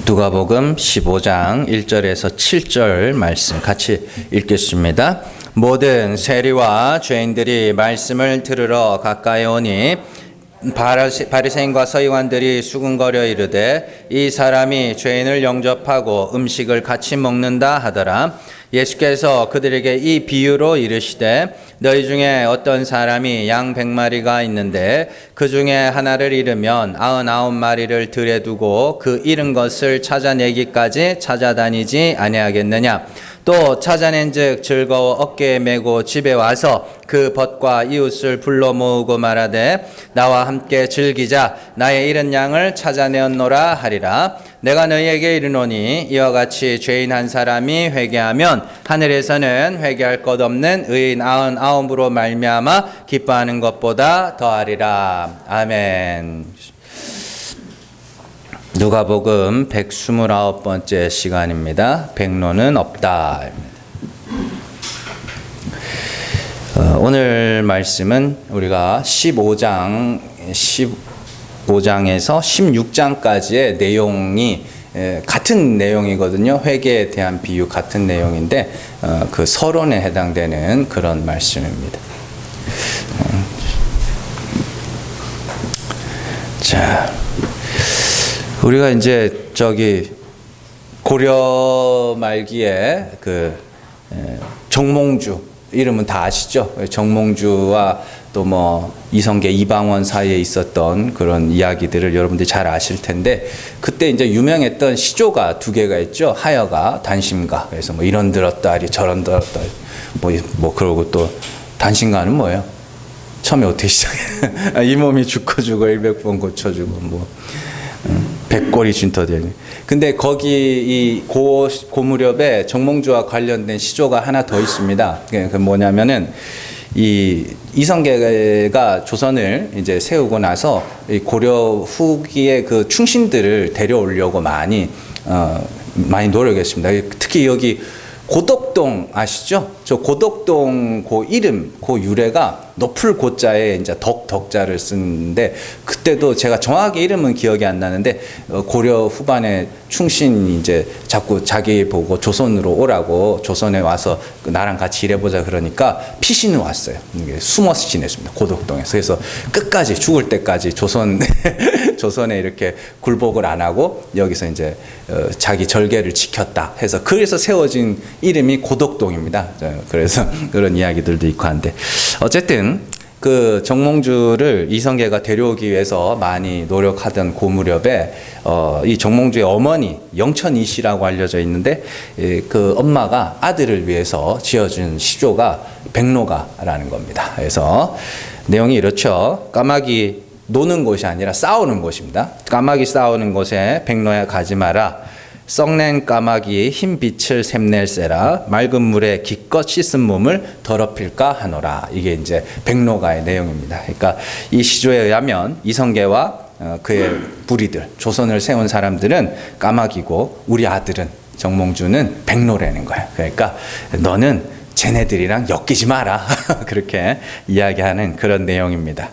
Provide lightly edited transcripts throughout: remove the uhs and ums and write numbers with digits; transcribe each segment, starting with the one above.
누가복음 15장 1절에서 7절 말씀 같이 읽겠습니다. 모든 세리와 죄인들이 말씀을 들으러 가까이 오니 바리새인과 서기관들이 수군거려 이르되 이 사람이 죄인을 영접하고 음식을 같이 먹는다 하더라. 예수께서 그들에게 이 비유로 이르시되 너희 중에 어떤 사람이 양 100마리가 있는데 그 중에 하나를 잃으면 99마리를 들에 두고 그 잃은 것을 찾아내기까지 찾아다니지 아니하겠느냐. 또 찾아낸즉 즐거워 어깨에 메고 집에 와서 그 벗과 이웃을 불러 모으고 말하되 나와 함께 즐기자. 나의 잃은 양을 찾아내었노라 하리라. 내가 너희에게 이르노니 이와 같이 죄인 한 사람이 회개하면 하늘에서는 회개할 것 없는 의인 99으로 말미암아 기뻐하는 것보다 더하리라. 아멘. 누가복음 129번째 시간입니다. 백로는 없다. 오늘 말씀은 우리가 15장에서 16장까지의 내용이 같은 내용이거든요. 회개에 대한 비유 같은 내용인데 그 서론에 해당되는 그런 말씀입니다. 자, 우리가 이제 고려 말기에 정몽주 이름은 다 아시죠? 정몽주와 또 이성계 이방원 사이에 있었던 그런 이야기들을 여러분들이 잘 아실 텐데 그때 이제 유명했던 시조가 두 개가 있죠. 하여가 단심가. 그래서 이런 들었다리 저런 들었다리 그러고 또 단심가는 뭐예요? 처음에 어떻게 시작해? 이 몸이 죽고 100번 고쳐주고 백골이 진터되니. 근데 거기 고 무렵에 정몽주와 관련된 시조가 하나 더 있습니다. 그 뭐냐면은 이성계가 조선을 이제 세우고 나서 고려 후기에 그 충신들을 데려오려고 많이 노력했습니다. 특히 여기 고덕동 아시죠? 저 고덕동 그 이름, 그 유래가 높을 고자에 이제 덕자를 쓰는데 그때도 제가 정확히 이름은 기억이 안 나는데 고려 후반에 충신이 이제 자꾸 자기 보고 조선으로 오라고 조선에 와서 나랑 같이 일해보자 그러니까 피신을 왔어요. 숨어서 지냈습니다. 고덕동에서. 그래서 끝까지 죽을 때까지 조선에 이렇게 굴복을 안 하고 여기서 이제 자기 절개를 지켰다 해서 그래서 세워진 이름이 고덕동입니다. 그래서 그런 이야기들도 있고 한데 어쨌든 그 정몽주를 이성계가 데려오기 위해서 많이 노력하던 그 무렵에 이 정몽주의 어머니 영천이 씨라고 알려져 있는데 그 엄마가 아들을 위해서 지어준 시조가 백로가라는 겁니다. 그래서 내용이 이렇죠. 까마귀 노는 곳이 아니라 싸우는 곳입니다. 까마귀 싸우는 곳에 백로야 가지 마라. 썩낸 까마귀의 흰 빛을 샘낼세라. 맑은 물에 기껏 씻은 몸을 더럽힐까 하노라. 이게 이제 백로가의 내용입니다. 그러니까 이 시조에 의하면 이성계와 그의 부리들, 조선을 세운 사람들은 까마귀고 우리 아들은 정몽주는 백로라는 거야. 그러니까 너는 쟤네들이랑 엮이지 마라. 그렇게 이야기하는 그런 내용입니다.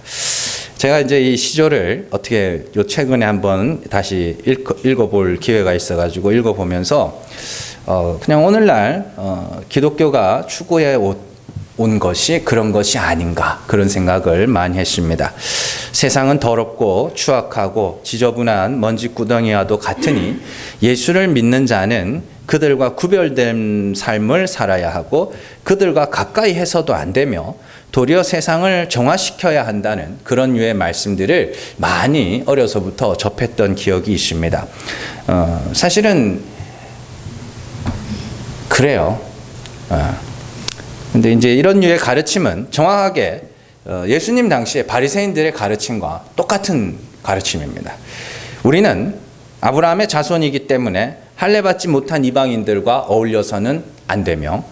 제가 이제 이 시조를 어떻게 최근에 한번 다시 읽어볼 기회가 있어가지고 읽어보면서 그냥 오늘날 기독교가 추구해 온 것이 그런 것이 아닌가 그런 생각을 많이 했습니다. 세상은 더럽고 추악하고 지저분한 먼지구덩이와도 같으니 예수를 믿는 자는 그들과 구별된 삶을 살아야 하고 그들과 가까이 해서도 안 되며 도리어 세상을 정화시켜야 한다는 그런 류의 말씀들을 많이 어려서부터 접했던 기억이 있습니다. 사실은 그래요. 근데 이제 이런 류의 가르침은 정확하게 예수님 당시에 바리새인들의 가르침과 똑같은 가르침입니다. 우리는 아브라함의 자손이기 때문에 할례받지 못한 이방인들과 어울려서는 안 되며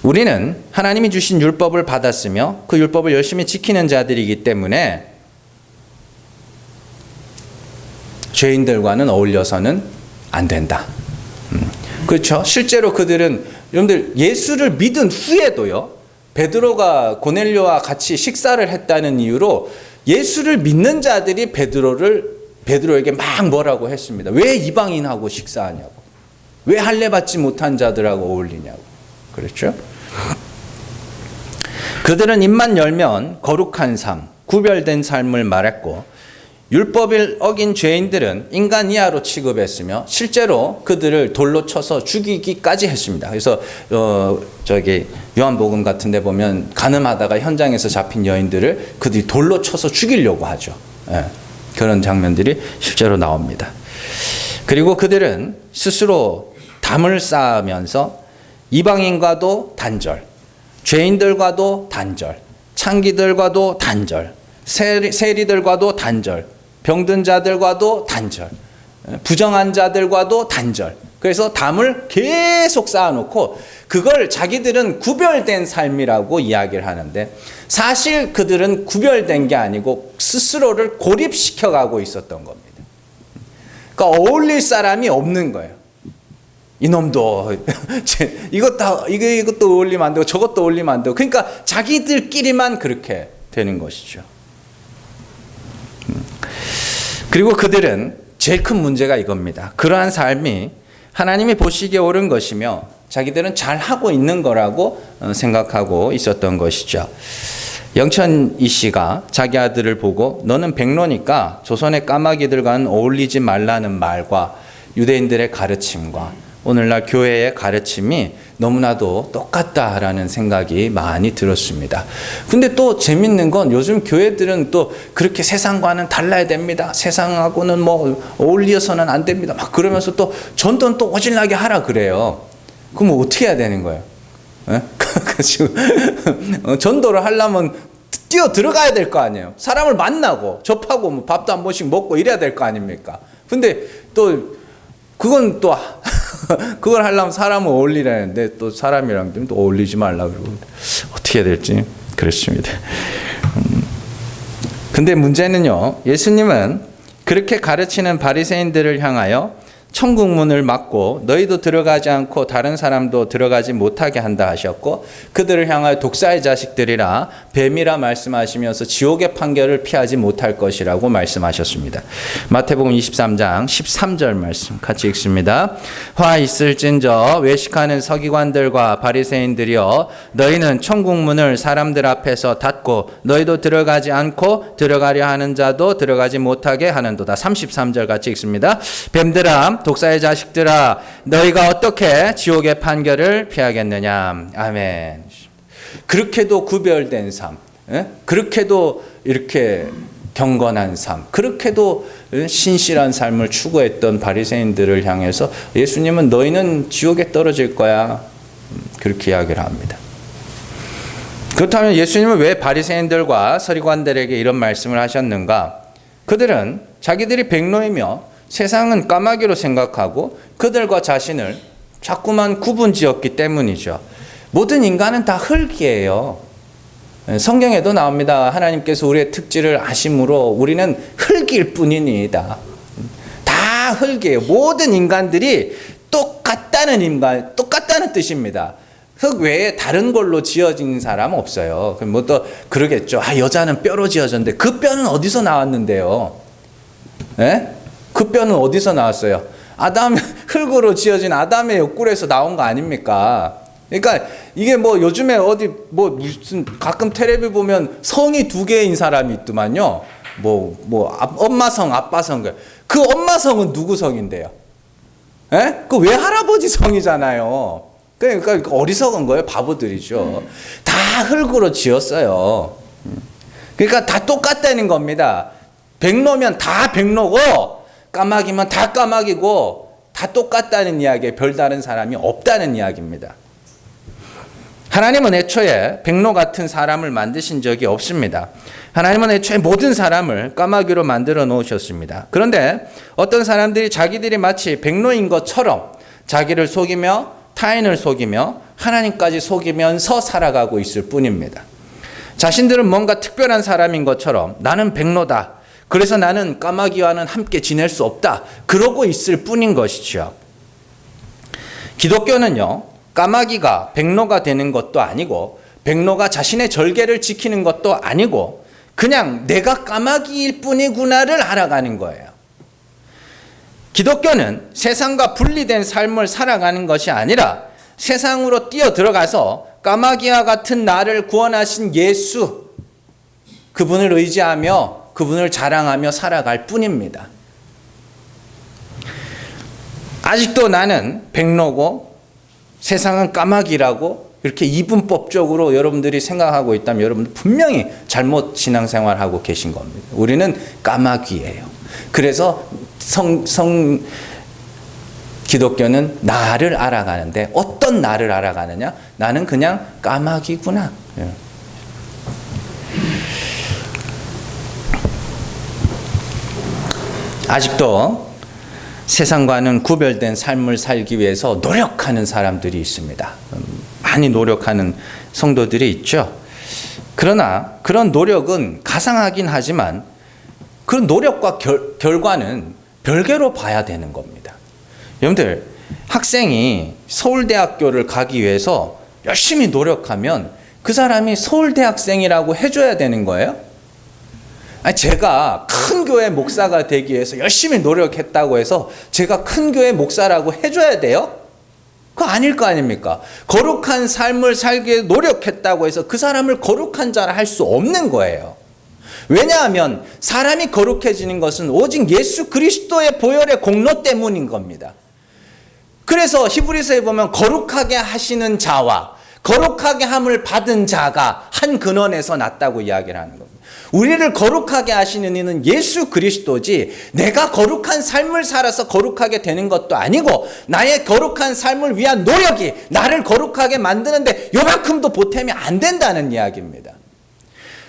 우리는 하나님이 주신 율법을 받았으며 그 율법을 열심히 지키는 자들이기 때문에 죄인들과는 어울려서는 안 된다. 그렇죠? 실제로 그들은 여러분들 예수를 믿은 후에도요. 베드로가 고넬료와 같이 식사를 했다는 이유로 예수를 믿는 자들이 베드로를 베드로에게 막 뭐라고 했습니다. 왜 이방인하고 식사하냐고. 왜 할례 받지 못한 자들하고 어울리냐고. 그렇죠? 그들은 입만 열면 거룩한 삶, 구별된 삶을 말했고 율법을 어긴 죄인들은 인간 이하로 취급했으며 실제로 그들을 돌로 쳐서 죽이기까지 했습니다. 그래서 요한복음 같은 데 보면 간음하다가 현장에서 잡힌 여인들을 그들이 돌로 쳐서 죽이려고 하죠. 예, 그런 장면들이 실제로 나옵니다. 그리고 그들은 스스로 담을 쌓으면서 이방인과도 단절, 죄인들과도 단절, 창기들과도 단절, 세리들과도 단절, 병든 자들과도 단절, 부정한 자들과도 단절. 그래서 담을 계속 쌓아놓고 그걸 자기들은 구별된 삶이라고 이야기를 하는데 사실 그들은 구별된 게 아니고 스스로를 고립시켜가고 있었던 겁니다. 그러니까 어울릴 사람이 없는 거예요. 이놈도 이것도 어울리면 안 되고 저것도 어울리면 안 되고 그러니까 자기들끼리만 그렇게 되는 것이죠. 그리고 그들은 제일 큰 문제가 이겁니다. 그러한 삶이 하나님이 보시기에 옳은 것이며 자기들은 잘하고 있는 거라고 생각하고 있었던 것이죠. 영천이 씨가 자기 아들을 보고 너는 백로니까 조선의 까마귀들과는 어울리지 말라는 말과 유대인들의 가르침과 오늘날 교회의 가르침이 너무나도 똑같다라는 생각이 많이 들었습니다. 근데 또 재밌는 건 요즘 교회들은 또 그렇게 세상과는 달라야 됩니다. 세상하고는 뭐 어울려서는 안 됩니다. 막 그러면서 또 전도는 또 오질나게 하라 그래요. 그럼 어떻게 해야 되는 거예요? 전도를 하려면 뛰어 들어가야 될 거 아니에요. 사람을 만나고 접하고 뭐 밥도 한 번씩 먹고 이래야 될 거 아닙니까? 근데 또 그건 또 그걸 하려면 사람을 어울리라는데 또 사람이랑 또 어울리지 말라 그러고 어떻게 해야 될지 그렇습니다. 근데 문제는요. 예수님은 그렇게 가르치는 바리새인들을 향하여 천국 문을 막고 너희도 들어가지 않고 다른 사람도 들어가지 못하게 한다 하셨고 그들을 향하여 독사의 자식들이라 뱀이라 말씀하시면서 지옥의 판결을 피하지 못할 것이라고 말씀하셨습니다. 마태복음 23장 13절 말씀 같이 읽습니다. 화 있을진저 외식하는 서기관들과 바리새인들이여 너희는 천국 문을 사람들 앞에서 닫고 너희도 들어가지 않고 들어가려 하는 자도 들어가지 못하게 하는도다. 33절 같이 읽습니다. 뱀들아 독사의 자식들아 너희가 어떻게 지옥의 판결을 피하겠느냐. 아멘. 그렇게도 구별된 삶, 그렇게도 이렇게 경건한 삶, 그렇게도 신실한 삶을 추구했던 바리새인들을 향해서 예수님은 너희는 지옥에 떨어질 거야 그렇게 이야기를 합니다. 그렇다면 예수님은 왜 바리새인들과 서기관들에게 이런 말씀을 하셨는가? 그들은 자기들이 백로이며 세상은 까마귀로 생각하고 그들과 자신을 자꾸만 구분지었기 때문이죠. 모든 인간은 다 흙이에요. 성경에도 나옵니다. 하나님께서 우리의 특질을 아심으로 우리는 흙일 뿐이니이다. 다 흙이에요. 모든 인간들이 똑같다는 뜻입니다. 흙 외에 다른 걸로 지어진 사람은 없어요. 그럼 뭐 또 그러겠죠. 여자는 뼈로 지어졌는데 그 뼈는 어디서 나왔는데요? 예? 그 뼈는 어디서 나왔어요? 흙으로 지어진 아담의 옆구리에서 나온 거 아닙니까? 그러니까 이게 뭐 요즘에 어디 뭐 무슨 가끔 텔레비 보면 성이 두 개인 사람이 있더만요. 엄마성, 아빠성. 그 엄마성은 누구 성인데요? 예? 그 외할아버지 성이잖아요. 그러니까 어리석은 거예요. 바보들이죠. 다 흙으로 지었어요. 그러니까 다 똑같다는 겁니다. 백로면 다 백로고 까마귀면 다 까마귀고 다 똑같다는 이야기에 별다른 사람이 없다는 이야기입니다. 하나님은 애초에 백로 같은 사람을 만드신 적이 없습니다. 하나님은 애초에 모든 사람을 까마귀로 만들어 놓으셨습니다. 그런데 어떤 사람들이 자기들이 마치 백로인 것처럼 자기를 속이며 타인을 속이며 하나님까지 속이면서 살아가고 있을 뿐입니다. 자신들은 뭔가 특별한 사람인 것처럼 나는 백로다. 그래서 나는 까마귀와는 함께 지낼 수 없다. 그러고 있을 뿐인 것이죠. 기독교는요. 까마귀가 백로가 되는 것도 아니고 백로가 자신의 절개를 지키는 것도 아니고 그냥 내가 까마귀일 뿐이구나를 알아가는 거예요. 기독교는 세상과 분리된 삶을 살아가는 것이 아니라 세상으로 뛰어 들어가서 까마귀와 같은 나를 구원하신 예수, 그분을 의지하며 그분을 자랑하며 살아갈 뿐입니다. 아직도 나는 백로고 세상은 까마귀라고 이렇게 이분법적으로 여러분들이 생각하고 있다면 여러분들 분명히 잘못 신앙생활하고 계신 겁니다. 우리는 까마귀예요. 그래서 기독교는 나를 알아가는데 어떤 나를 알아가느냐? 나는 그냥 까마귀구나. 아직도 세상과는 구별된 삶을 살기 위해서 노력하는 사람들이 있습니다. 많이 노력하는 성도들이 있죠. 그러나 그런 노력은 가상하긴 하지만 그 노력과 결과는 별개로 봐야 되는 겁니다. 여러분들, 학생이 서울대학교를 가기 위해서 열심히 노력하면 그 사람이 서울대학생이라고 해줘야 되는 거예요? 아니, 제가 큰 교회 목사가 되기 위해서 열심히 노력했다고 해서 제가 큰 교회 목사라고 해줘야 돼요? 그거 아닐 거 아닙니까? 거룩한 삶을 살기 위해 노력했다고 해서 그 사람을 거룩한 자라 할 수 없는 거예요. 왜냐하면 사람이 거룩해지는 것은 오직 예수 그리스도의 보혈의 공로 때문인 겁니다. 그래서 히브리서에 보면 거룩하게 하시는 자와 거룩하게 함을 받은 자가 한 근원에서 났다고 이야기를 하는 겁니다. 우리를 거룩하게 하시는 이는 예수 그리스도지 내가 거룩한 삶을 살아서 거룩하게 되는 것도 아니고 나의 거룩한 삶을 위한 노력이 나를 거룩하게 만드는데 요만큼도 보탬이 안 된다는 이야기입니다.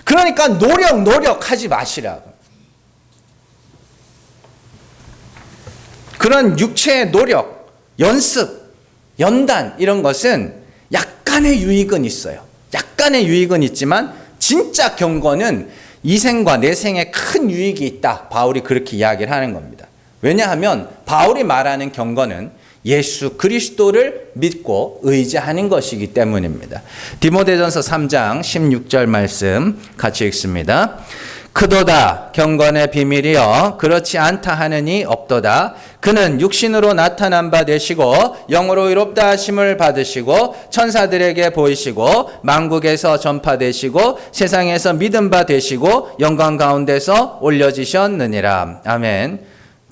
그러니까 노력하지 마시라고. 그런 육체의 노력, 연습, 연단 이런 것은 약간의 유익은 있어요. 약간의 유익은 있지만 진짜 경건은 이 생과 내 생에 큰 유익이 있다. 바울이 그렇게 이야기를 하는 겁니다. 왜냐하면 바울이 말하는 경건은 예수 그리스도를 믿고 의지하는 것이기 때문입니다. 디모데전서 3장 16절 말씀 같이 읽습니다. 크도다 경건의 비밀이여 그렇지 않다 하느니 없도다. 그는 육신으로 나타난 바 되시고 영으로 의롭다 하심을 받으시고 천사들에게 보이시고 만국에서 전파되시고 세상에서 믿음 바 되시고 영광 가운데서 올려지셨느니라. 아멘.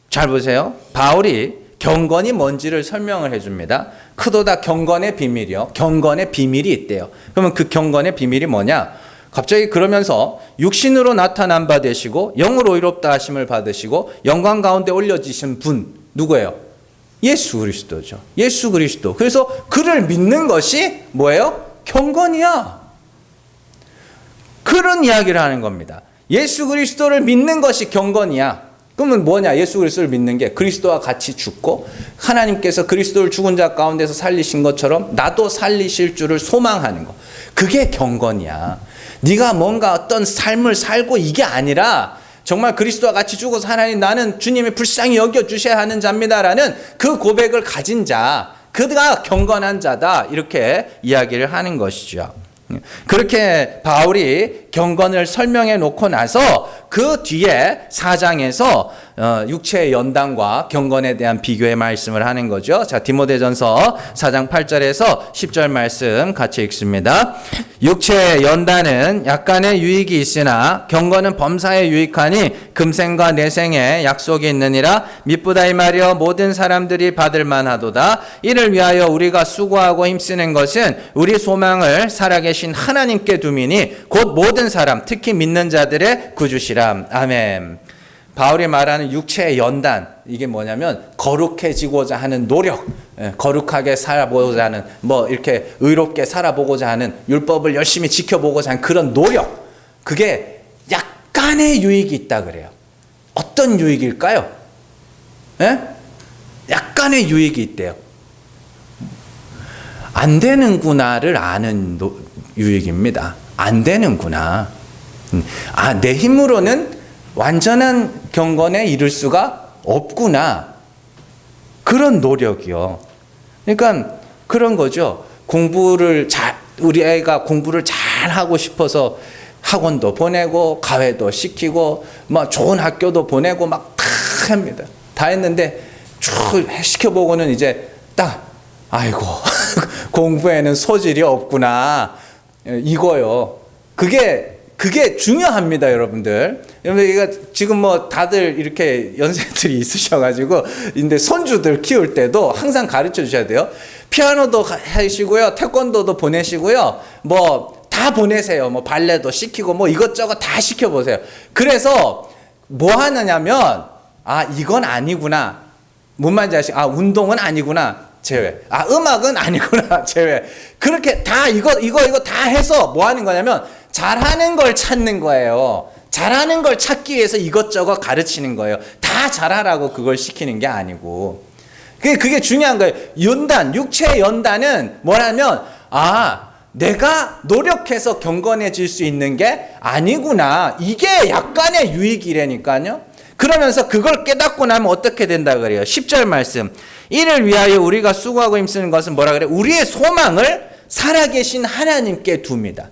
잘 보세요. 바울이 경건이 뭔지를 설명을 해줍니다. 크도다 경건의 비밀이요. 경건의 비밀이 있대요. 그러면 그 경건의 비밀이 뭐냐? 갑자기 그러면서 육신으로 나타난 바 되시고 영으로 의롭다 하심을 받으시고 영광 가운데 올려지신 분 누구예요? 예수 그리스도죠. 예수 그리스도. 그래서 그를 믿는 것이 뭐예요? 경건이야. 그런 이야기를 하는 겁니다. 예수 그리스도를 믿는 것이 경건이야. 그러면 뭐냐? 예수 그리스도를 믿는 게 그리스도와 같이 죽고 하나님께서 그리스도를 죽은 자 가운데서 살리신 것처럼 나도 살리실 줄을 소망하는 거. 그게 경건이야. 네가 뭔가 어떤 삶을 살고 이게 아니라 정말 그리스도와 같이 죽어서 하나님 나는 주님이 불쌍히 여겨주셔야 하는 자입니다라는 그 고백을 가진 자, 그가 경건한 자다 이렇게 이야기를 하는 것이죠. 그렇게 바울이 경건을 설명해 놓고 나서 그 뒤에 4장에서 육체의 연단과 경건에 대한 비교의 말씀을 하는 거죠. 자, 디모데전서 4장 8절에서 10절 말씀 같이 읽습니다. 육체의 연단은 약간의 유익이 있으나 경건은 범사에 유익하니 금생과 내생에 약속이 있느니라. 미쁘다 이 말이여 모든 사람들이 받을 만하도다. 이를 위하여 우리가 수고하고 힘쓰는 것은 우리 소망을 살아계신 하나님께 두미니 곧 모든 사람 특히 믿는 자들의 구주시라. 아멘. 바울이 말하는 육체의 연단, 이게 뭐냐면 거룩해지고자 하는 노력, 거룩하게 살아보고자 하는, 뭐 이렇게 의롭게 살아보고자 하는, 율법을 열심히 지켜보고자 하는 그런 노력, 그게 약간의 유익이 있다 그래요. 어떤 유익일까요? 약간의 유익이 있대요. 안 되는구나를 아는 유익입니다. 안 되는구나. 내 힘으로는 완전한 경건에 이를 수가 없구나. 그런 노력이요. 그러니까 그런 거죠. 우리 애가 공부를 잘 하고 싶어서 학원도 보내고 가회도 시키고 뭐 좋은 학교도 보내고 막 다 합니다. 다 했는데 쭉 시켜보고는 이제 딱 아이고 공부에는 소질이 없구나 이거요. 그게 중요합니다, 여러분들. 여러분, 지금 뭐 다들 이렇게 연세들이 있으셔가지고, 근데 손주들 키울 때도 항상 가르쳐 주셔야 돼요. 피아노도 하시고요, 태권도도 보내시고요, 뭐 다 보내세요. 뭐 발레도 시키고, 뭐 이것저것 다 시켜보세요. 그래서 뭐 하느냐면, 아, 이건 아니구나. 뭔 말인지 아시죠? 아, 운동은 아니구나. 제외. 아, 음악은 아니구나. 제외. 그렇게 다 이거 다 해서 뭐 하는 거냐면, 잘하는 걸 찾는 거예요. 잘하는 걸 찾기 위해서 이것저것 가르치는 거예요. 다 잘하라고 그걸 시키는 게 아니고. 그게 중요한 거예요. 연단, 육체 연단은 뭐냐면, 아, 내가 노력해서 경건해질 수 있는 게 아니구나. 이게 약간의 유익이라니까요. 그러면서 그걸 깨닫고 나면 어떻게 된다 그래요? 10절 말씀. 이를 위하여 우리가 수고하고 힘쓰는 것은 뭐라 그래요? 우리의 소망을 살아계신 하나님께 둡니다.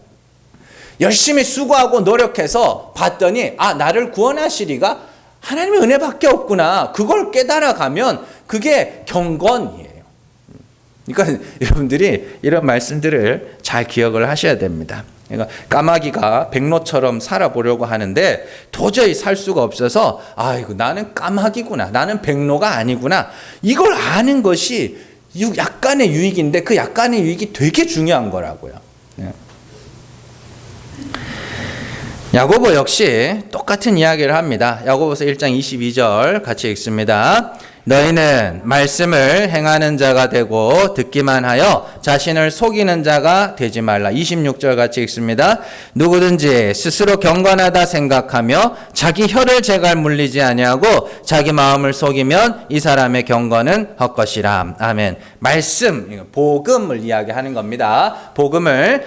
열심히 수고하고 노력해서 봤더니 아, 나를 구원하시리가 하나님의 은혜밖에 없구나. 그걸 깨달아가면 그게 경건이에요. 그러니까 여러분들이 이런 말씀들을 잘 기억을 하셔야 됩니다. 그러니까 까마귀가 백로처럼 살아보려고 하는데 도저히 살 수가 없어서 아이고 나는 까마귀구나. 나는 백로가 아니구나. 이걸 아는 것이 약간의 유익인데 그 약간의 유익이 되게 중요한 거라고요. 야고보 역시 똑같은 이야기를 합니다. 야고보서 1장 22절 같이 읽습니다. 너희는 말씀을 행하는 자가 되고 듣기만 하여 자신을 속이는 자가 되지 말라. 26절 같이 읽습니다. 누구든지 스스로 경건하다 생각하며 자기 혀를 제갈 물리지 아니하고 자기 마음을 속이면 이 사람의 경건은 헛것이라. 아멘. 말씀, 복음을 이야기하는 겁니다. 복음을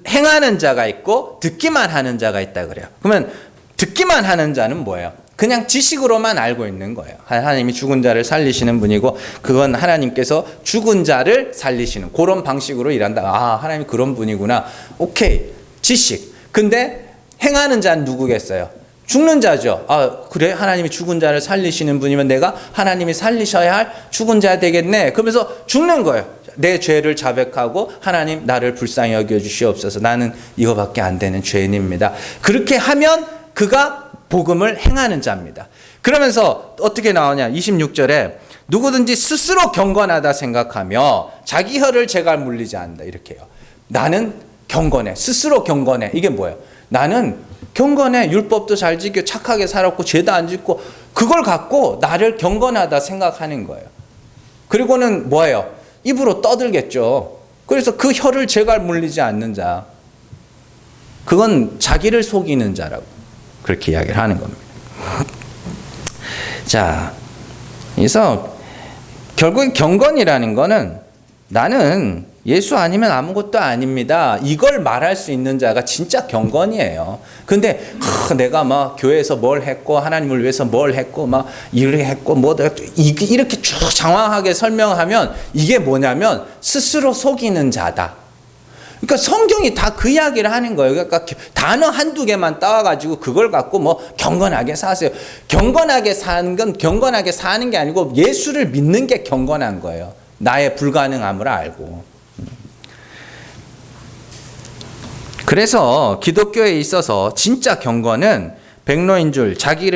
행하는 자가 있고 듣기만 하는 자가 있다 그래요. 그러면 듣기만 하는 자는 뭐예요? 그냥 지식으로만 알고 있는 거예요. 하나님이 죽은 자를 살리시는 분이고 그건 하나님께서 죽은 자를 살리시는 그런 방식으로 일한다. 아, 하나님이 그런 분이구나. 오케이. 지식. 근데 행하는 자는 누구겠어요? 죽는 자죠. 아, 그래? 하나님이 죽은 자를 살리시는 분이면 내가 하나님이 살리셔야 할 죽은 자 되겠네. 그러면서 죽는 거예요. 내 죄를 자백하고 하나님 나를 불쌍히 여겨주시옵소서. 나는 이거밖에 안 되는 죄인입니다. 그렇게 하면 그가 복음을 행하는 자입니다. 그러면서 어떻게 나오냐? 26절에 누구든지 스스로 경건하다 생각하며 자기 혀를 제갈 물리지 않는다. 이렇게 해요. 나는 경건해. 스스로 경건해. 이게 뭐예요? 나는 경건해. 율법도 잘 지켜 착하게 살았고 죄도 안 짓고 그걸 갖고 나를 경건하다 생각하는 거예요. 그리고는 뭐예요? 입으로 떠들겠죠. 그래서 그 혀를 제갈 물리지 않는 자. 그건 자기를 속이는 자라고. 그렇게 이야기를 하는 겁니다. 자, 그래서 결국 경건이라는 거는 나는 예수 아니면 아무것도 아닙니다. 이걸 말할 수 있는 자가 진짜 경건이에요. 근데 내가 막 교회에서 뭘 했고 하나님을 위해서 뭘 했고 막 일을 했고 뭐도 했고 이렇게 쭉 장황하게 설명하면 이게 뭐냐면 스스로 속이는 자다. 그러니까 성경이 다 그 이야기를 하는 거예요. 그러니까 단어 한두 개만 따와가지고 그걸 갖고 뭐 경건하게 사세요. 경건하게 사는 건 경건하게 사는 게 아니고 예수를 믿는 게 경건한 거예요. 나의 불가능함을 알고. 그래서 기독교에 있어서 진짜 경건은 백로인 줄, 자기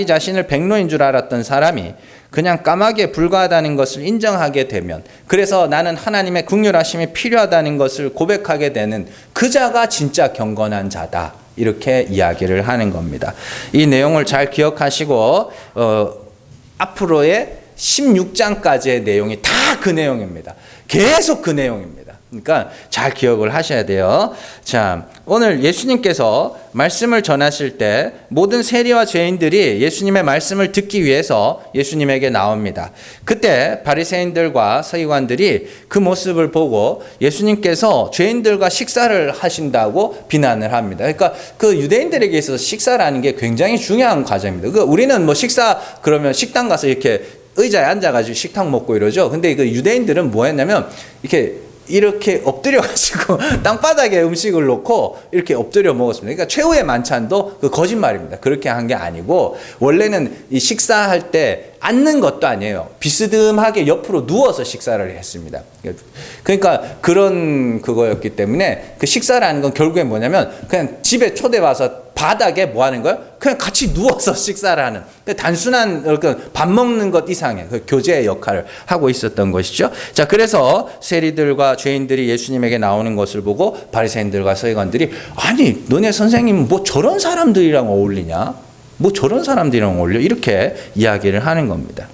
자신을 백로인 줄 알았던 사람이 그냥 까마귀에 불과하다는 것을 인정하게 되면, 그래서 나는 하나님의 긍휼하심이 필요하다는 것을 고백하게 되는 그 자가 진짜 경건한 자다. 이렇게 이야기를 하는 겁니다. 이 내용을 잘 기억하시고 앞으로의 16장까지의 내용이 다 그 내용입니다. 계속 그 내용입니다. 그러니까 잘 기억을 하셔야 돼요. 자, 오늘 예수님께서 말씀을 전하실 때 모든 세리와 죄인들이 예수님의 말씀을 듣기 위해서 예수님에게 나옵니다. 그때 바리새인들과 서기관들이 그 모습을 보고 예수님께서 죄인들과 식사를 하신다고 비난을 합니다. 그러니까 그 유대인들에게 있어서 식사라는 게 굉장히 중요한 과정입니다. 우리는 뭐 식사 그러면 식당 가서 이렇게 의자에 앉아가지고 식탁 먹고 이러죠. 근데 그 유대인들은 뭐 했냐면 이렇게 이렇게 엎드려가지고 땅바닥에 음식을 놓고 이렇게 엎드려 먹었습니다. 그러니까 최후의 만찬도 그 거짓말입니다. 그렇게 한 게 아니고 원래는 이 식사할 때 앉는 것도 아니에요. 비스듬하게 옆으로 누워서 식사를 했습니다. 그러니까 그런 그거였기 때문에 그 식사라는 건 결국엔 뭐냐면 그냥 집에 초대 와서 바닥에 뭐 하는 거예요? 그냥 같이 누워서 식사를 하는 단순한 밥 먹는 것 이상의 그 교제의 역할을 하고 있었던 것이죠. 자, 그래서 세리들과 죄인들이 예수님에게 나오는 것을 보고 바리새인들과 서기관들이 아니 너네 선생님은 뭐 저런 사람들이랑 어울리냐? 뭐 저런 사람들이랑 어울려? 이렇게 이야기를 하는 겁니다.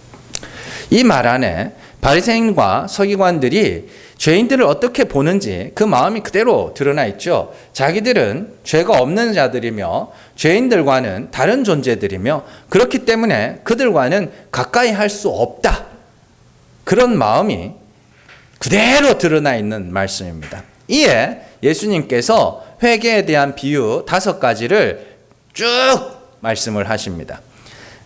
이 말 안에 바리새인과 서기관들이 죄인들을 어떻게 보는지 그 마음이 그대로 드러나 있죠. 자기들은 죄가 없는 자들이며 죄인들과는 다른 존재들이며 그렇기 때문에 그들과는 가까이 할 수 없다. 그런 마음이 그대로 드러나 있는 말씀입니다. 이에 예수님께서 회개에 대한 비유 5가지를 쭉 말씀을 하십니다.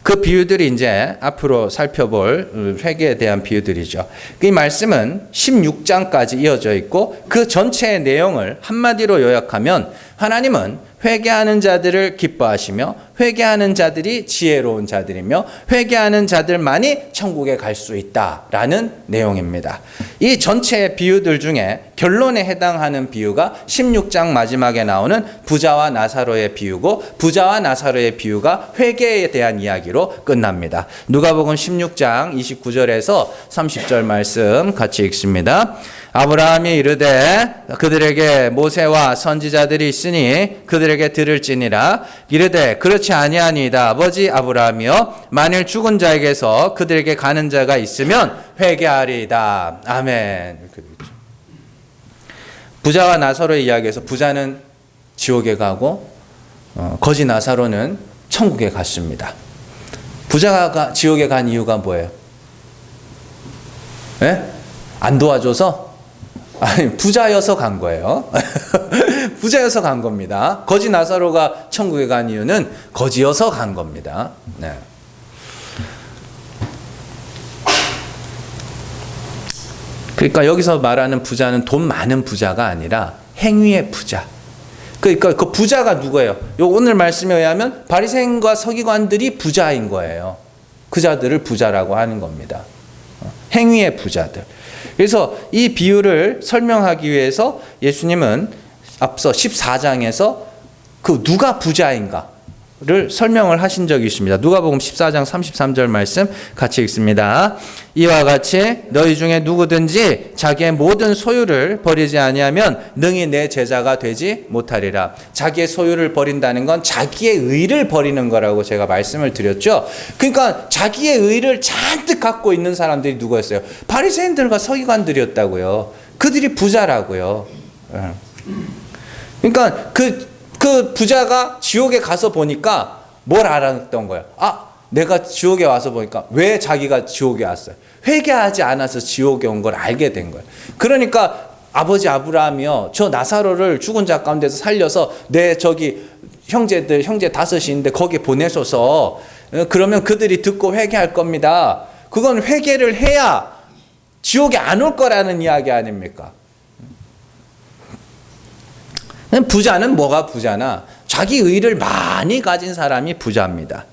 그 비유들이 이제 앞으로 살펴볼 회개에 대한 비유들이죠. 이 말씀은 16장까지 이어져 있고 그 전체의 내용을 한마디로 요약하면 하나님은 회개하는 자들을 기뻐하시며 회개하는 자들이 지혜로운 자들이며 회개하는 자들만이 천국에 갈 수 있다라는 내용입니다. 이 전체의 비유들 중에 결론에 해당하는 비유가 16장 마지막에 나오는 부자와 나사로의 비유고 부자와 나사로의 비유가 회개에 대한 이야기로 끝납니다. 누가복음 16장 29절에서 30절 말씀 같이 읽습니다. 아브라함이 이르되 그들에게 모세와 선지자들이 있으니 그들에게 들을지니라. 이르되 그렇지 아니하니이다. 아버지 아브라함이여 만일 죽은 자에게서 그들에게 가는 자가 있으면 회개하리이다. 아멘. 이렇게 되겠죠. 부자와 나사로의 이야기에서 부자는 지옥에 가고 거지 나사로는 천국에 갔습니다. 부자가 지옥에 간 이유가 뭐예요? 네? 안 도와줘서? 아니, 부자여서 간 거예요. 부자여서 간 겁니다. 거지 나사로가 천국에 간 이유는 거지여서 간 겁니다. 네. 그러니까 여기서 말하는 부자는 돈 많은 부자가 아니라 행위의 부자. 그러니까 그 부자가 누구예요? 오늘 말씀에 의하면 바리새인과 서기관들이 부자인 거예요. 그 자들을 부자라고 하는 겁니다. 행위의 부자들. 그래서 이 비유를 설명하기 위해서 예수님은 앞서 14장에서 그 누가 부자인가를 설명을 하신 적이 있습니다. 누가복음 14장 33절 말씀 같이 읽습니다. 이와 같이 너희 중에 누구든지 자기의 모든 소유를 버리지 아니하면 능히 내 제자가 되지 못하리라. 자기의 소유를 버린다는 건 자기의 의를 버리는 거라고 제가 말씀을 드렸죠. 그러니까 자기의 의를 잔뜩 갖고 있는 사람들이 누구였어요? 바리새인들과 서기관들이었다고요. 그들이 부자라고요. 그러니까 그 부자가 지옥에 가서 보니까 뭘 알았던 거예요? 내가 지옥에 와서 보니까 왜 자기가 지옥에 왔어요? 회개하지 않아서 지옥에 온 걸 알게 된 거예요. 그러니까 아버지 아브라함이요, 저 나사로를 죽은 자 가운데서 살려서 내 저기 형제 5이 있는데 거기 보내소서. 그러면 그들이 듣고 회개할 겁니다. 그건 회개를 해야 지옥에 안 올 거라는 이야기 아닙니까? 부자는 뭐가 부자나? 자기 의를 많이 가진 사람이 부자입니다.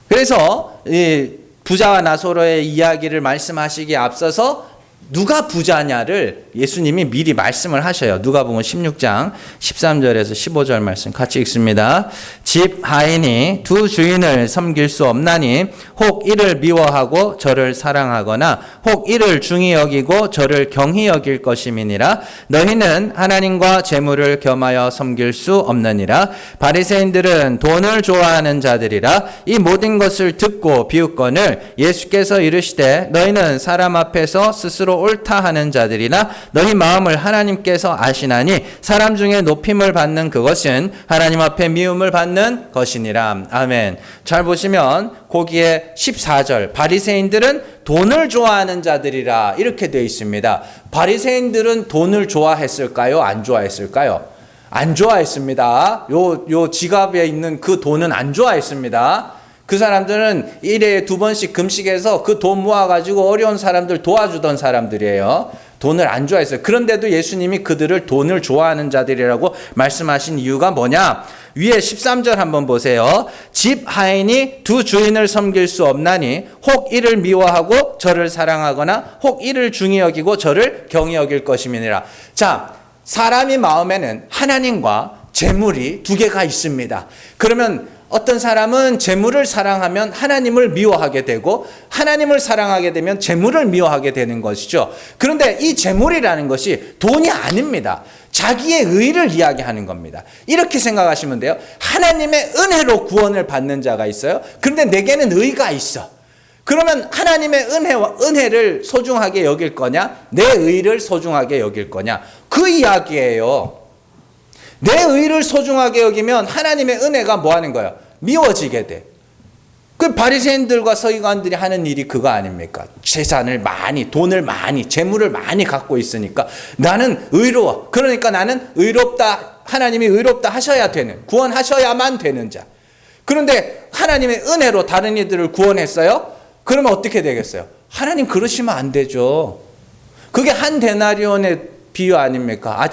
그래서 이 부자와 나사로의 이야기를 말씀하시기에 앞서서 누가 부자냐를 예수님이 미리 말씀을 하셔요. 누가복음 16장 13절에서 15절 말씀 같이 읽습니다. 집 하인이 두 주인을 섬길 수 없나니 혹 이를 미워하고 저를 사랑하거나 혹 이를 중히 여기고 저를 경히 여길 것임이니라. 너희는 하나님과 재물을 겸하여 섬길 수 없느니라. 바리새인들은 돈을 좋아하는 자들이라. 이 모든 것을 듣고 비웃거늘 예수께서 이르시되 너희는 사람 앞에서 스스로 옳다 하는 자들이나 너희 마음을 하나님께서 아시나니 사람 중에 높임을 받는 그것은 하나님 앞에 미움을 받는 것이니라. 아멘. 잘 보시면 거기에 14절 바리새인들은 돈을 좋아하는 자들이라 이렇게 되어 있습니다. 바리새인들은 돈을 좋아했을까요? 안 좋아했을까요? 안 좋아했습니다. 요 지갑에 있는 그 돈은 안 좋아했습니다. 그 사람들은 1회에 2번씩 금식해서 그 돈 모아가지고 어려운 사람들 도와주던 사람들이에요. 돈을 안 좋아했어요. 그런데도 예수님이 그들을 돈을 좋아하는 자들이라고 말씀하신 이유가 뭐냐? 위에 13절 한번 보세요. 집 하인이 두 주인을 섬길 수 없나니 혹 이를 미워하고 저를 사랑하거나 혹 이를 중히 여기고 저를 경히 여길 것임이니라. 자, 사람이 마음에는 하나님과 재물이 두 개가 있습니다. 그러면 어떤 사람은 재물을 사랑하면 하나님을 미워하게 되고 하나님을 사랑하게 되면 재물을 미워하게 되는 것이죠. 그런데 이 재물이라는 것이 돈이 아닙니다. 자기의 의를 이야기하는 겁니다. 이렇게 생각하시면 돼요. 하나님의 은혜로 구원을 받는 자가 있어요. 그런데 내게는 의가 있어. 그러면 하나님의 은혜를 소중하게 여길 거냐? 내 의를 소중하게 여길 거냐? 그 이야기예요. 내 의를 소중하게 여기면 하나님의 은혜가 뭐 하는 거예요? 미워지게 돼. 그 바리새인들과 서기관들이 하는 일이 그거 아닙니까? 재산을 많이, 돈을 많이, 재물을 많이 갖고 있으니까 나는 의로워. 그러니까 나는 의롭다. 하나님이 의롭다 하셔야 되는, 구원하셔야만 되는 자. 그런데 하나님의 은혜로 다른 이들을 구원했어요? 그러면 어떻게 되겠어요? 하나님 그러시면 안 되죠. 그게 한 데나리온의 비유 아닙니까?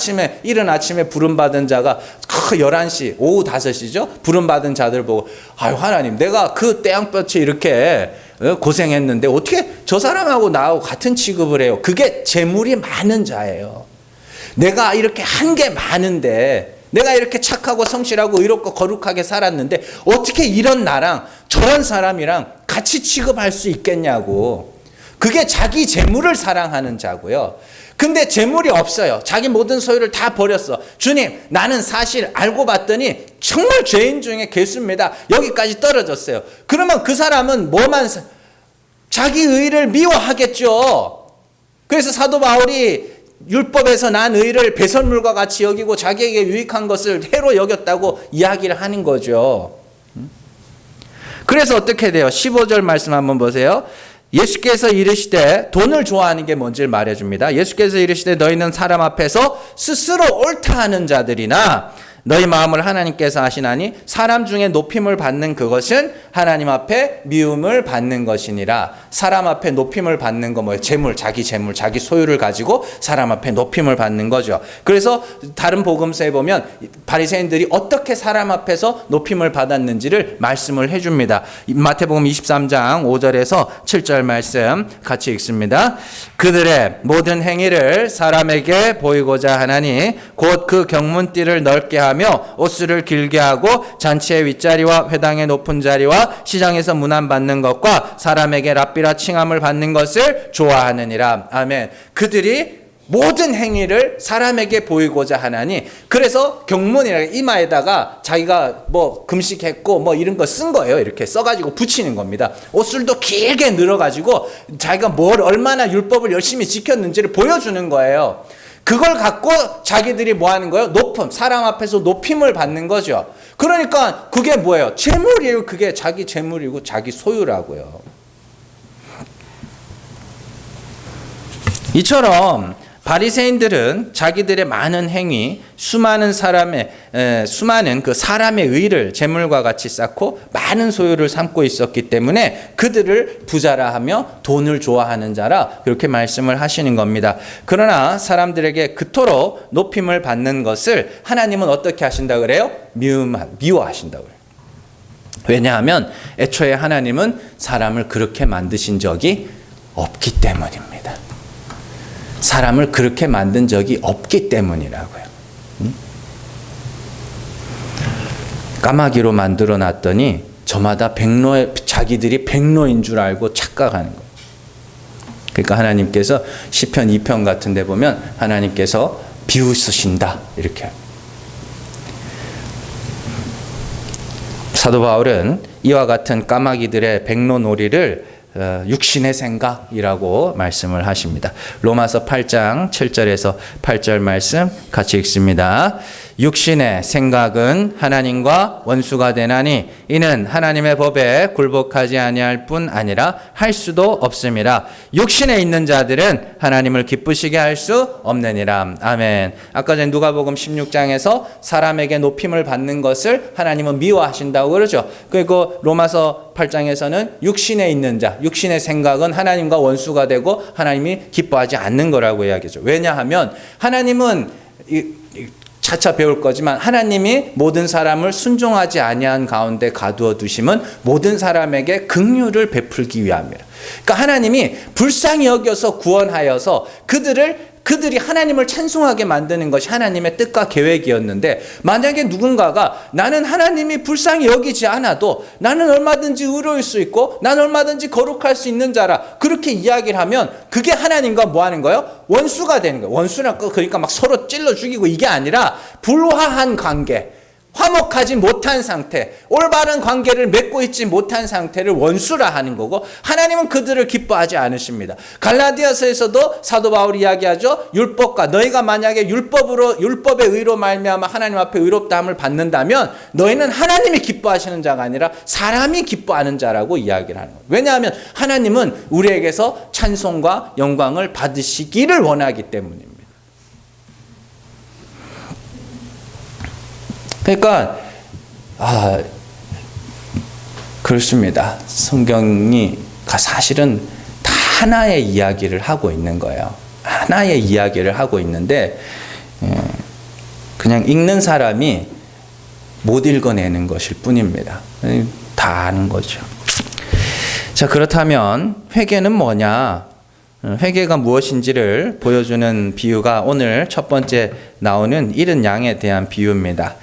이른 아침에 부름받은 자가 11시, 오후 5시죠? 부름받은 자들 보고, 아유, 하나님, 내가 그 떼양볕에 이렇게 고생했는데 어떻게 저 사람하고 나하고 같은 취급을 해요? 그게 재물이 많은 자예요. 내가 이렇게 한 게 많은데, 내가 이렇게 착하고 성실하고 의롭고 거룩하게 살았는데, 어떻게 이런 나랑 저런 사람이랑 같이 취급할 수 있겠냐고. 그게 자기 재물을 사랑하는 자고요. 근데 재물이 없어요. 자기 모든 소유를 다 버렸어. 주님, 나는 사실 알고 봤더니 정말 죄인 중에 괴수입니다. 여기까지 떨어졌어요. 그러면 그 사람은 자기 의를 미워하겠죠. 그래서 사도 바울이 율법에서 난 의를 배설물과 같이 여기고 자기에게 유익한 것을 해로 여겼다고 이야기를 하는 거죠. 그래서 어떻게 돼요? 15절 말씀 한번 보세요. 예수께서 이르시되, 돈을 좋아하는 게 뭔지를 말해줍니다. 예수께서 이르시되 너희는 사람 앞에서 스스로 옳다 하는 자들이나 너희 마음을 하나님께서 아시나니 사람 중에 높임을 받는 그것은 하나님 앞에 미움을 받는 것이니라. 사람 앞에 높임을 받는 거 뭐예요? 재물, 자기 소유를 가지고 사람 앞에 높임을 받는 거죠. 그래서 다른 복음서에 보면 바리새인들이 어떻게 사람 앞에서 높임을 받았는지를 말씀을 해줍니다. 마태복음 23장 5절에서 7절 말씀 같이 읽습니다. 그들의 모든 행위를 사람에게 보이고자 하나니 곧 그 경문띠를 넓게 하며 옷수를 길게 하고 잔치의 윗자리와 회당의 높은 자리와 시장에서 문안받는 것과 사람에게 랍비라 칭함을 받는 것을 좋아하느니라. 아멘. 그들이 모든 행위를 사람에게 보이고자 하나니, 그래서 경문이라 이마에다가 자기가 뭐 금식했고 뭐 이런 거 쓴 거예요. 이렇게 써가지고 붙이는 겁니다. 옷술도 길게 늘어가지고 자기가 뭘 얼마나 율법을 열심히 지켰는지를 보여주는 거예요. 그걸 갖고 자기들이 뭐 하는 거예요? 사람 앞에서 높임을 받는 거죠. 그러니까 그게 뭐예요? 재물이에요. 그게 자기 재물이고 자기 소유라고요. 이처럼 바리새인들은 자기들의 많은 행위, 수많은 그 사람의 의를 재물과 같이 쌓고 많은 소유를 삼고 있었기 때문에 그들을 부자라 하며 돈을 좋아하는 자라 그렇게 말씀을 하시는 겁니다. 그러나 사람들에게 그토록 높임을 받는 것을 하나님은 어떻게 하신다 그래요? 미워하신다고 그래요. 왜냐하면 애초에 하나님은 사람을 그렇게 만드신 적이 없기 때문입니다. 사람을 그렇게 만든 적이 없기 때문이라고요. 까마귀로 만들어 놨더니 저마다 자기들이 백로인 줄 알고 착각하는 거예요. 그러니까 하나님께서 시편 2편 같은 데 보면 하나님께서 비웃으신다 이렇게. 사도 바울은 이와 같은 까마귀들의 백로놀이를 육신의 생각이라고 말씀을 하십니다. 로마서 8장 7절에서 8절 말씀 같이 읽습니다. 육신의 생각은 하나님과 원수가 되나니 이는 하나님의 법에 굴복하지 아니할 뿐 아니라 할 수도 없음이라. 육신에 있는 자들은 하나님을 기쁘시게 할 수 없느니라. 아멘. 아까 전 누가복음 16장에서 사람에게 높임을 받는 것을 하나님은 미워하신다고 그러죠. 그리고 로마서 야고보서 8장에서는 육신에 있는 자, 육신의 생각은 하나님과 원수가 되고 하나님이 기뻐하지 않는 거라고 이야기하죠. 왜냐하면 하나님은 차차 배울 거지만 하나님이 모든 사람을 순종하지 아니한 가운데 가두어 두심은 모든 사람에게 긍휼을 베풀기 위함이라. 그러니까 하나님이 불쌍히 여겨서 구원하여서 그들이 하나님을 찬송하게 만드는 것이 하나님의 뜻과 계획이었는데, 만약에 누군가가 나는 하나님이 불쌍히 여기지 않아도 나는 얼마든지 의로울 수 있고 나는 얼마든지 거룩할 수 있는 자라 그렇게 이야기를 하면 그게 하나님과 뭐 하는 거예요? 원수가 되는 거예요. 원수라 그러니까 막 서로 찔러 죽이고 이게 아니라 불화한 관계, 화목하지 못한 상태, 올바른 관계를 맺고 있지 못한 상태를 원수라 하는 거고, 하나님은 그들을 기뻐하지 않으십니다. 갈라디아서에서도 사도 바울이 이야기하죠. 율법과 너희가 만약에 율법의 의로 말미암아 하나님 앞에 의롭다함을 받는다면 너희는 하나님이 기뻐하시는 자가 아니라 사람이 기뻐하는 자라고 이야기를 하는 거예요. 왜냐하면 하나님은 우리에게서 찬송과 영광을 받으시기를 원하기 때문입니다. 그러니까 그렇습니다. 성경이 사실은 다 하나의 이야기를 하고 있는 거예요. 하나의 이야기를 하고 있는데 그냥 읽는 사람이 못 읽어내는 것일 뿐입니다. 다 아는 거죠. 자, 그렇다면 회개는 뭐냐? 회개가 무엇인지를 보여주는 비유가 오늘 첫 번째 나오는 잃은 양에 대한 비유입니다.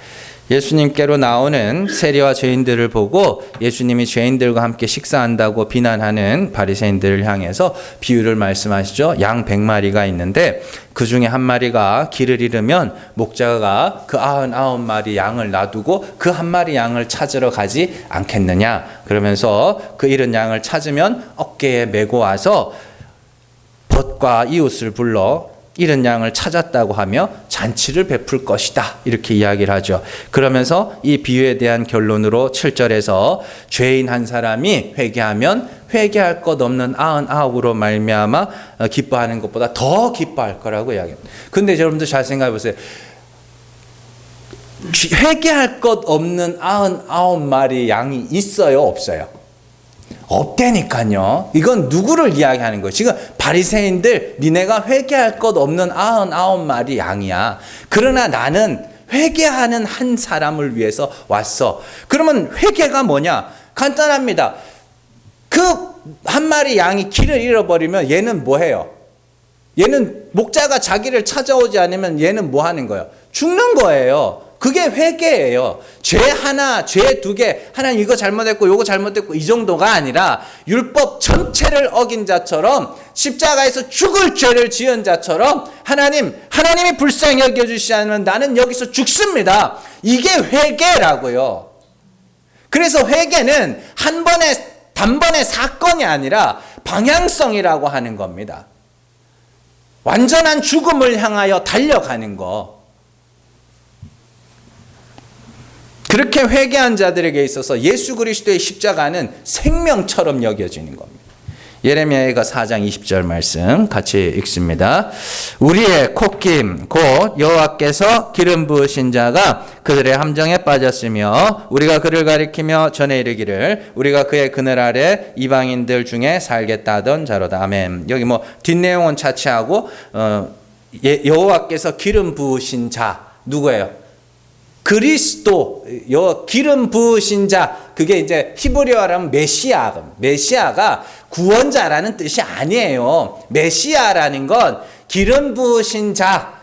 예수님께로 나오는 세리와 죄인들을 보고 예수님이 죄인들과 함께 식사한다고 비난하는 바리새인들을 향해서 비유를 말씀하시죠. 양 100마리가 있는데 그 중에 한 마리가 길을 잃으면 목자가 그 99마리 양을 놔두고 그 한 마리 양을 찾으러 가지 않겠느냐. 그러면서 그 잃은 양을 찾으면 어깨에 메고 와서 벗과 이웃을 불러 잃은 양을 찾았다고 하며 잔치를 베풀 것이다. 이렇게 이야기를 하죠. 그러면서 이 비유에 대한 결론으로 7절에서 죄인 한 사람이 회개하면 회개할 것 없는 99으로 말미암아 기뻐하는 것보다 더 기뻐할 거라고 이야기합니다. 근데 여러분들 잘 생각해 보세요. 회개할 것 없는 99마리 양이 있어요, 없어요? 없다니까요. 이건 누구를 이야기하는 거예요? 지금 바리새인들, 니네가 회개할 것 없는 99마리 양이야. 그러나 나는 회개하는 한 사람을 위해서 왔어. 그러면 회개가 뭐냐? 간단합니다. 그 한 마리 양이 길을 잃어버리면 얘는 뭐 해요? 얘는 목자가 자기를 찾아오지 않으면 얘는 뭐 하는 거예요? 죽는 거예요. 그게 회개예요. 죄 하나, 죄 두 개, 하나님 이거 잘못했고 요거 잘못했고 이 정도가 아니라 율법 전체를 어긴 자처럼 십자가에서 죽을 죄를 지은 자처럼 하나님이 불쌍히 여겨주시지 않으면 나는 여기서 죽습니다. 이게 회개라고요. 그래서 회개는 단번의 사건이 아니라 방향성이라고 하는 겁니다. 완전한 죽음을 향하여 달려가는 거. 그렇게 회개한 자들에게 있어서 예수 그리스도의 십자가는 생명처럼 여겨지는 겁니다. 예레미야가 4장 20절 말씀 같이 읽습니다. 우리의 콧김 곧 여호와께서 기름 부으신 자가 그들의 함정에 빠졌으며 우리가 그를 가리키며 전에 이르기를 우리가 그의 그늘 아래 이방인들 중에 살겠다 하던 자로다. 아멘. 여기 뭐 뒷내용은 차치하고 여호와께서 기름 부으신 자 누구예요? 그리스도, 기름 부으신 자, 그게 이제 히브리어로 하면 메시아가 구원자라는 뜻이 아니에요. 메시아라는 건 기름 부으신 자,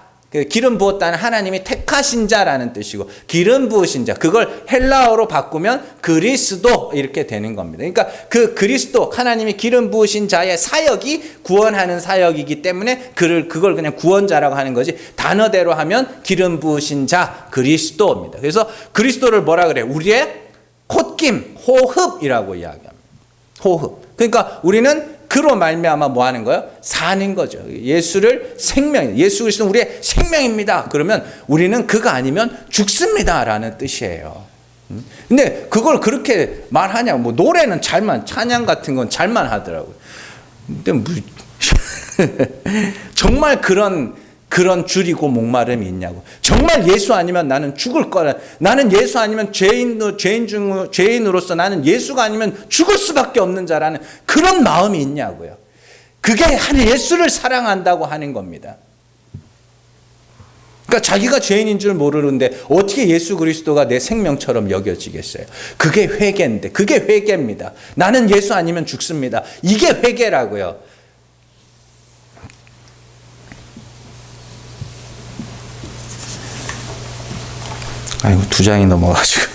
기름 부었다는 하나님이 택하신 자라는 뜻이고, 기름 부으신 자, 그걸 헬라어로 바꾸면 그리스도 이렇게 되는 겁니다. 그러니까 그 그리스도, 하나님이 기름 부으신 자의 사역이 구원하는 사역이기 때문에 그걸 그냥 구원자라고 하는 거지, 단어대로 하면 기름 부으신 자, 그리스도입니다. 그래서 그리스도를 뭐라 그래요? 우리의 콧김, 호흡이라고 이야기합니다. 호흡. 그러니까 우리는 그로 말미암아 뭐 하는 거예요? 사는 거죠. 예수 그리스도는 우리의 생명입니다. 그러면 우리는 그가 아니면 죽습니다라는 뜻이에요. 근데 그걸 그렇게 말하냐? 뭐 노래는 찬양 같은 건 잘만 하더라고요. 근데 정말 그런 그런 줄이고 목마름이 있냐고. 정말 예수 아니면 나는 죽을 거라. 나는 예수 아니면 죄인으로서 나는 예수가 아니면 죽을 수밖에 없는 자라는 그런 마음이 있냐고요. 그게 예수를 사랑한다고 하는 겁니다. 그러니까 자기가 죄인인 줄 모르는데 어떻게 예수 그리스도가 내 생명처럼 여겨지겠어요? 그게 회개인데, 그게 회개입니다. 나는 예수 아니면 죽습니다. 이게 회개라고요. 아이고, 2장이 넘어가지고.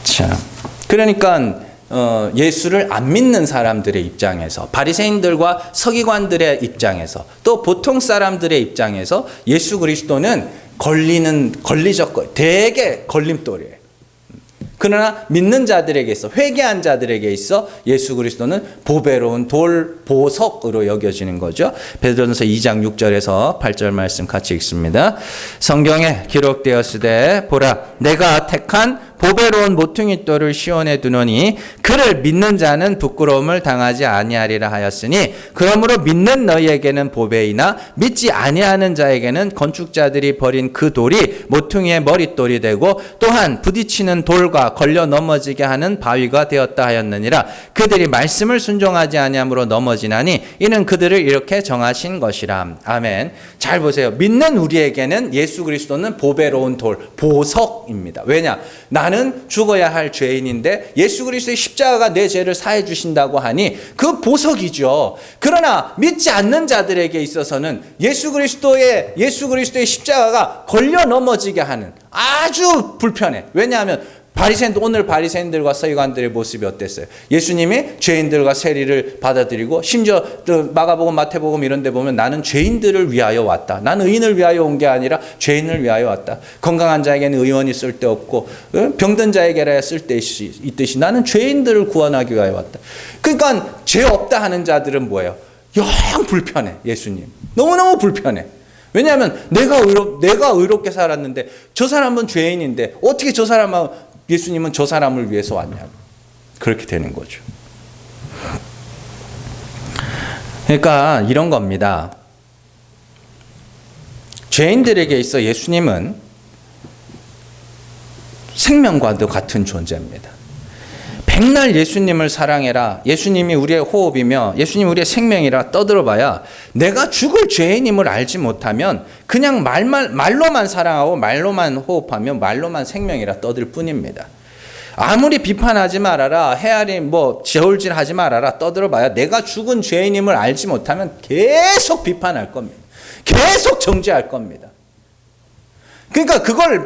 자, 그러니까 예수를 안 믿는 사람들의 입장에서, 바리새인들과 서기관들의 입장에서, 또 보통 사람들의 입장에서 예수 그리스도는 되게 걸림돌이에요. 그러나 믿는 자들에게 있어, 회개한 자들에게 있어 예수 그리스도는 보배로운 보석으로 여겨지는 거죠. 베드로전서 2장 6절에서 8절 말씀 같이 읽습니다. 성경에 기록되었으되 보라 내가 택한 보배로운 모퉁이 돌을 시온에 두노니 그를 믿는 자는 부끄러움을 당하지 아니하리라 하였으니 그러므로 믿는 너희에게는 보배이나 믿지 아니하는 자에게는 건축자들이 버린 그 돌이 모퉁이의 머릿돌이 되고 또한 부딪히는 돌과 걸려 넘어지게 하는 바위가 되었다 하였느니라. 그들이 말씀을 순종하지 아니함으로 넘어지나니 이는 그들을 이렇게 정하신 것이라. 아멘. 잘 보세요. 믿는 우리에게는 예수 그리스도는 보배로운 돌, 보석입니다. 왜냐? 나는 죽어야 할 죄인인데 예수 그리스도의 십자가가 내 죄를 사해 주신다고 하니 그 보석이죠. 그러나 믿지 않는 자들에게 있어서는 예수 그리스도의 십자가가 걸려 넘어지게 하는 아주 불편해. 왜냐하면 오늘 바리새인들과 서기관들의 모습이 어땠어요? 예수님이 죄인들과 세리를 받아들이고 심지어 마가복음, 마태복음 이런 데 보면 나는 죄인들을 위하여 왔다. 나는 의인을 위하여 온 게 아니라 죄인을 위하여 왔다. 건강한 자에게는 의원이 쓸데없고 병든 자에게라야 쓸데있듯이 나는 죄인들을 구원하기 위하여 왔다. 그러니까 죄 없다 하는 자들은 뭐예요? 영 불편해. 예수님. 너무너무 불편해. 왜냐하면 내가 의롭게 살았는데 저 사람은 죄인인데 어떻게 예수님은 저 사람을 위해서 왔냐고. 그렇게 되는 거죠. 그러니까 이런 겁니다. 죄인들에게 있어 예수님은 생명과도 같은 존재입니다. 백날 예수님을 사랑해라. 예수님이 우리의 호흡이며 예수님 우리의 생명이라 떠들어봐야 내가 죽을 죄인임을 알지 못하면 그냥 말로만 사랑하고 말로만 호흡하며 말로만 생명이라 떠들 뿐입니다. 아무리 비판하지 말아라, 헤아리 저울질하지 말아라 떠들어봐야 내가 죽은 죄인임을 알지 못하면 계속 비판할 겁니다. 계속 정죄할 겁니다. 그러니까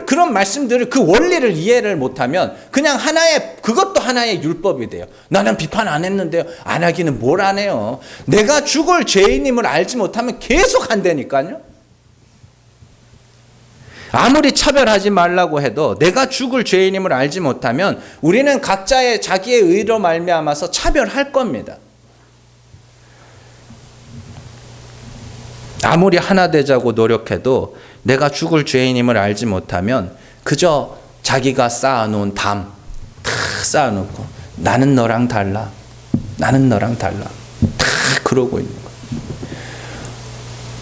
그런 말씀들을, 그 원리를 이해를 못하면 그냥 그것도 하나의 율법이 돼요. 나는 비판 안 했는데요. 안 하기는 뭘 안 해요. 내가 죽을 죄인임을 알지 못하면 계속 한다니까요. 아무리 차별하지 말라고 해도 내가 죽을 죄인임을 알지 못하면 우리는 각자의 자기의 의로 말미암아서 차별할 겁니다. 아무리 하나 되자고 노력해도 내가 죽을 죄인임을 알지 못하면 그저 자기가 쌓아놓은 담 다 쌓아놓고 나는 너랑 달라. 나는 너랑 달라. 다 그러고 있는 거예요.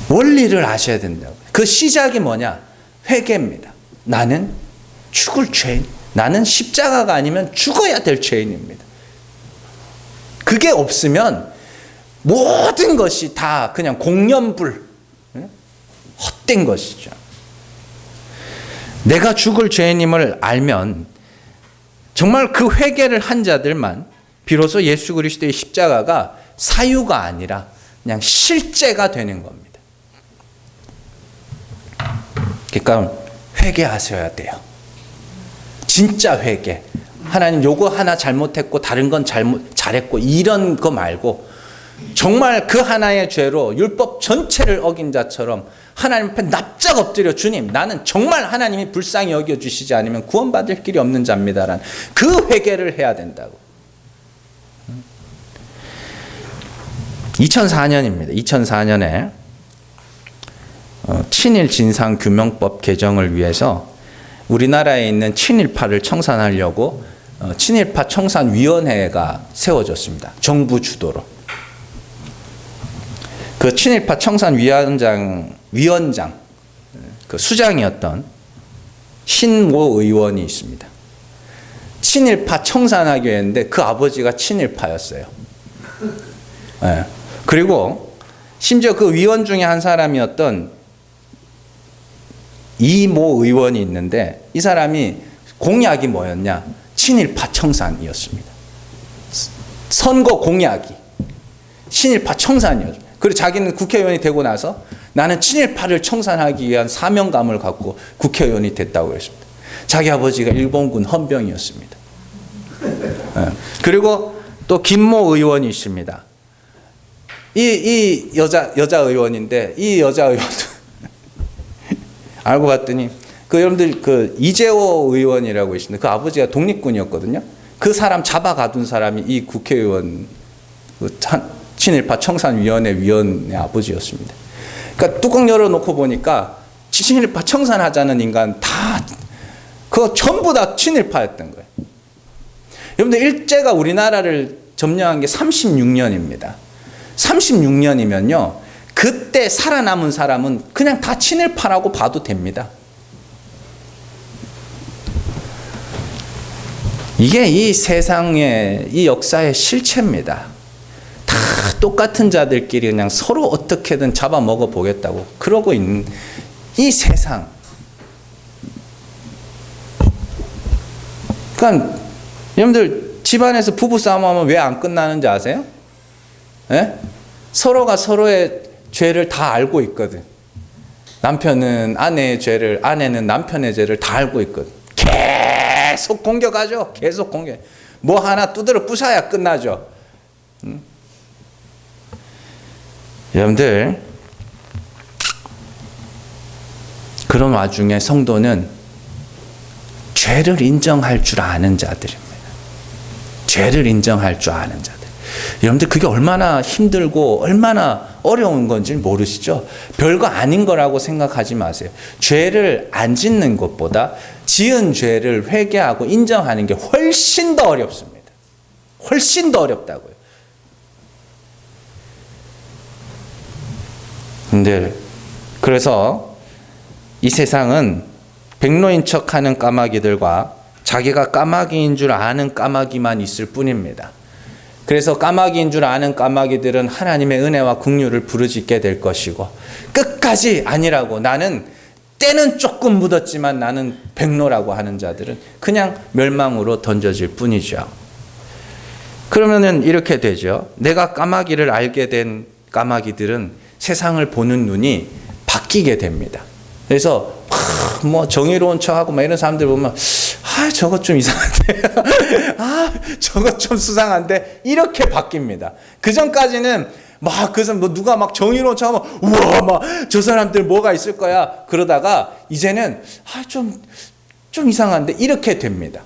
원리를 아셔야 된다고. 그 시작이 뭐냐? 회개입니다. 나는 죽을 죄인. 나는 십자가가 아니면 죽어야 될 죄인입니다. 그게 없으면 모든 것이 다 그냥 공연불, 헛된 것이죠. 내가 죽을 죄인임을 알면 정말 그 회개를 한 자들만 비로소 예수 그리스도의 십자가가 사유가 아니라 그냥 실제가 되는 겁니다. 그러니까 회개하셔야 돼요. 진짜 회개. 하나님 요거 하나 잘못했고 다른 건 잘했고 이런 거 말고 정말 그 하나의 죄로 율법 전체를 어긴 자처럼 하나님 앞에 납작 엎드려 주님 나는 정말 하나님이 불쌍히 여겨주시지 않으면 구원받을 길이 없는 자입니다라는 그 회개를 해야 된다고. 2004년입니다. 2004년에 친일 진상 규명법 개정을 위해서 우리나라에 있는 친일파를 청산하려고 친일파 청산위원회가 세워졌습니다. 정부 주도로. 그 친일파 청산 위원장 그 수장이었던 신모 의원이 있습니다. 친일파 청산하기 했는데 그 아버지가 친일파였어요. 네. 그리고 심지어 그 위원 중에 한 사람이었던 이모 의원이 있는데 이 사람이 공약이 뭐였냐? 친일파 청산이었습니다. 선거 공약이 친일파 청산이었죠. 그리고 자기는 국회의원이 되고 나서 나는 친일파를 청산하기 위한 사명감을 갖고 국회의원이 됐다고 그랬습니다. 자기 아버지가 일본군 헌병이었습니다. 네. 그리고 또 김모 의원이 있습니다. 이 여자 의원인데 이 여자 의원도 알고 봤더니 그 여러분들 그 이재호 의원이라고 있습니다. 그 아버지가 독립군이었거든요. 그 사람 잡아가둔 사람이 이 국회의원 그 친일파 청산위원회 위원의 아버지였습니다. 그러니까 뚜껑 열어놓고 보니까 친일파 청산하자는 인간 다 그거 전부 다 친일파였던 거예요. 여러분들 일제가 우리나라를 점령한 게 36년입니다. 36년이면요. 그때 살아남은 사람은 그냥 다 친일파라고 봐도 됩니다. 이게 이 세상의 이 역사의 실체입니다. 다 똑같은 자들끼리 그냥 서로 어떻게든 잡아먹어 보겠다고 그러고 있는 이 세상. 그러니까 여러분들 집안에서 부부싸움하면 왜 안 끝나는지 아세요? 예? 서로가 서로의 죄를 다 알고 있거든. 남편은 아내의 죄를, 아내는 남편의 죄를 다 알고 있거든. 계속 공격하죠. 계속 공격. 뭐 하나 두드려 부숴야 끝나죠. 여러분들, 그런 와중에 성도는 죄를 인정할 줄 아는 자들입니다. 죄를 인정할 줄 아는 자들. 여러분들 그게 얼마나 힘들고 얼마나 어려운 건지 모르시죠? 별거 아닌 거라고 생각하지 마세요. 죄를 안 짓는 것보다 지은 죄를 회개하고 인정하는 게 훨씬 더 어렵습니다. 훨씬 더 어렵다고요. 근데 그래서 이 세상은 백로인 척하는 까마귀들과 자기가 까마귀인 줄 아는 까마귀만 있을 뿐입니다. 그래서 까마귀인 줄 아는 까마귀들은 하나님의 은혜와 긍휼을 부르짖게 될 것이고 끝까지 아니라고 나는 때는 조금 묻었지만 나는 백로라고 하는 자들은 그냥 멸망으로 던져질 뿐이죠. 그러면은 이렇게 되죠. 내가 까마귀를 알게 된 까마귀들은 세상을 보는 눈이 바뀌게 됩니다. 그래서 뭐 정의로운 척하고 막 이런 사람들 보면 저거 좀 이상한데 저거 좀 수상한데 이렇게 바뀝니다. 그 전까지는 막 그래서 뭐 누가 막 정의로운 척하면 우와 막 저 사람들 뭐가 있을 거야 그러다가 이제는 좀 이상한데 이렇게 됩니다.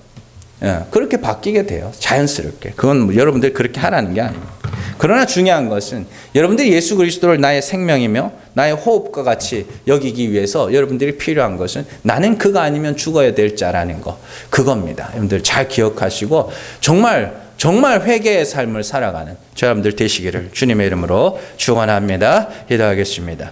예, 그렇게 바뀌게 돼요. 자연스럽게. 그건 뭐 여러분들 그렇게 하라는 게 아닙니다. 그러나 중요한 것은 여러분들이 예수 그리스도를 나의 생명이며 나의 호흡과 같이 여기기 위해서 여러분들이 필요한 것은 나는 그가 아니면 죽어야 될 자라는 거. 그겁니다. 여러분들 잘 기억하시고 정말 회개의 삶을 살아가는 저 여러분들 되시기를 주님의 이름으로 축원합니다. 기도하겠습니다.